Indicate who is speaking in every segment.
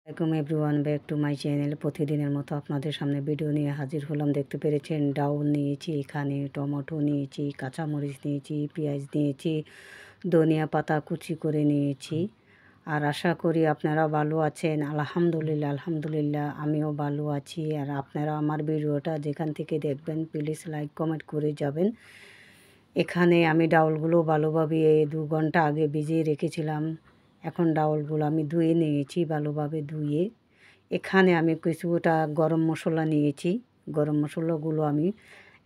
Speaker 1: Welcome everyone back to my channel. প্রতিদিনের মতো আপনাদের সামনে ভিডিও নিয়ে হাজির হলাম। দেখতে পেরেছেন ডাউল নিয়েছি, এখানে টমেটো নিয়েছি, কাঁচামরিচ নিয়েছি, পেঁয়াজ নিয়েছি, ধনিয়া পাতা কুচি করে নিয়েছি। আর আশা করি আপনারা ভালো আছেন। আলহামদুলিল্লাহ আলহামদুলিল্লাহ আমিও ভালো আছি। আর আপনারা আমার ভিডিওটা যেখান থেকে দেখবেন প্লিজ লাইক কমেন্ট করে যাবেন। এখানে আমি ডাউলগুলো ভালোভাবে 2 ঘন্টা আগে ভিজিয়ে রেখেছিলাম। এখন ডাউলগুলো আমি ধুয়ে নিয়েছি, ভালোভাবে ধুয়ে। এখানে আমি কিছুটা গরম মশলা নিয়েছি। গরম মশলাগুলো আমি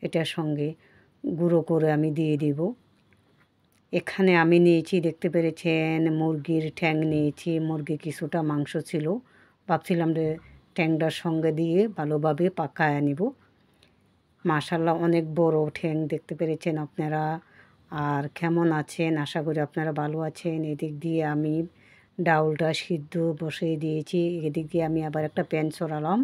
Speaker 1: এটার সঙ্গে গুঁড়ো করে আমি দিয়ে দিব। এখানে আমি নিয়েছি, দেখতে পেরেছেন, মুরগির ঠ্যাং নিয়েছি। মুরগি কিছুটা মাংস ছিল, ভাবছিলাম যে ঠ্যাংটার সঙ্গে দিয়ে ভালোভাবে পাকায় নিব। মাশাআল্লাহ অনেক বড় ঠ্যাং, দেখতে পেরেছেন আপনারা। আর কেমন আছেন? আশা করি আপনারা ভালো আছেন। এদিক দিয়ে আমি ডাউলটা সিদ্ধ বসিয়ে দিয়েছি। এদিক দিয়ে আমি আবার একটা প্যান চড়ালাম।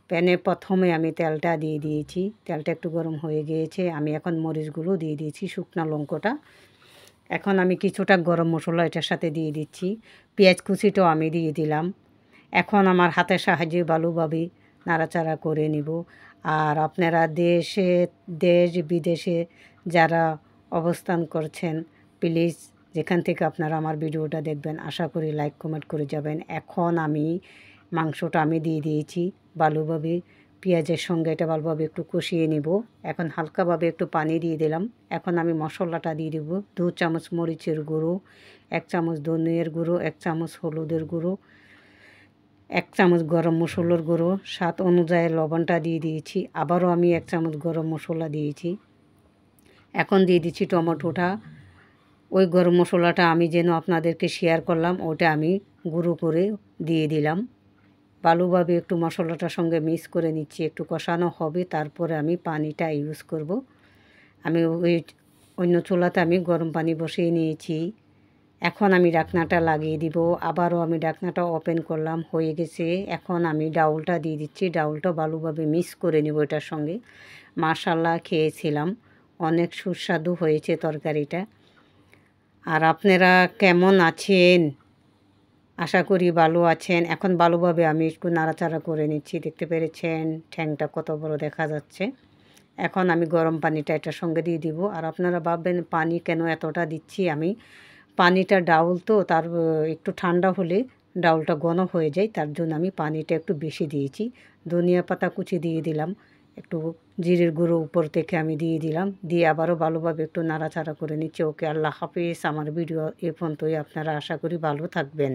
Speaker 1: প্যানে প্রথমে আমি তেলটা দিয়ে দিয়েছি। তেলটা একটু গরম হয়ে গিয়েছে। আমি এখন মরিচগুলো দিয়ে দিয়েছি, শুকনো লঙ্কাটা। এখন আমি কিছুটা গরম মশলা এটার সাথে দিয়ে দিচ্ছি। পেঁয়াজ কুচিটাও আমি দিয়ে দিলাম। এখন আমার হাতের সাহায্যে ভালোভাবে নাড়াচাড়া করে নিব। আর আপনারা দেশ বিদেশে যারা অবস্থান করছেন, প্লিজ যেখান থেকে আপনারা আমার ভিডিওটা দেখবেন, আশা করি লাইক কমেন্ট করে যাবেন। এখন আমি মাংসটা আমি দিয়ে দিয়েছি ভালোভাবে। পেঁয়াজের সঙ্গে এটা ভালোভাবে একটু কষিয়ে নিব। এখন হালকাভাবে একটু পানি দিয়ে দিলাম। এখন আমি মশলাটা দিয়ে দেবো। 2 চামচ মরিচের গুঁড়ো, 1 চামচ ধনিয়ার গুঁড়ো, 1 চামচ হলুদের গুঁড়ো, 1 চামচ গরম মশলার গুঁড়ো, স্বাদ অনুযায়ী লবণটা দিয়ে দিয়েছি। আবারও আমি 1 চামচ গরম মশলা দিয়েছি। এখন দিয়ে দিচ্ছি টমেটোটা। ওই গরম মশলাটা আমি যেন আপনাদেরকে শেয়ার করলাম, ওটা আমি গুঁড়ো করে দিয়ে দিলাম। ভালোভাবে একটু মশলাটার সঙ্গে মিক্স করে নিচ্ছি। একটু কষানো হবে, তারপরে আমি পানিটা ইউজ করব। আমি ওই অন্য চুলাতে আমি গরম পানি বসিয়ে নিয়েছি। এখন আমি ঢাকনাটা লাগিয়ে দিব। আবারও আমি ঢাকনাটা ওপেন করলাম, হয়ে গেছে। এখন আমি ডাউলটা দিয়ে দিচ্ছি। ডাউলটা ভালোভাবে মিক্স করে নেব এটার সঙ্গে। মাশাআল্লাহ খেয়েছিলাম, অনেক সুস্বাদু হয়েছে তরকারিটা। আর আপনারা কেমন আছেন? আশা করি ভালো আছেন। এখন ভালোভাবে আমি একটু নাড়াচাড়া করে নিচ্ছি। দেখতে পেরেছেন ঠ্যাংটা কত বড় দেখা যাচ্ছে। এখন আমি গরম পানিটা এটার সঙ্গে দিয়ে দিব। আর আপনারা ভাববেন পানি কেন এতটা দিচ্ছি আমি। পানিটা ডাউল তো, তার একটু ঠান্ডা হলে ডাউলটা ঘন হয়ে যায়, তার জন্য আমি পানিটা একটু বেশি দিয়েছি। ধনিয়া পাতা কুচি দিয়ে দিলাম, একটু জিরের গুঁড়ো উপর থেকে আমি দিয়ে দিলাম। দিয়ে আবারও ভালোভাবে একটু নাড়াচাড়া করে নিচ্ছি। ওকে, আল্লাহ হাফিজ। আমার ভিডিও এ পর্যন্তই। আপনারা আশা করি ভালো থাকবেন।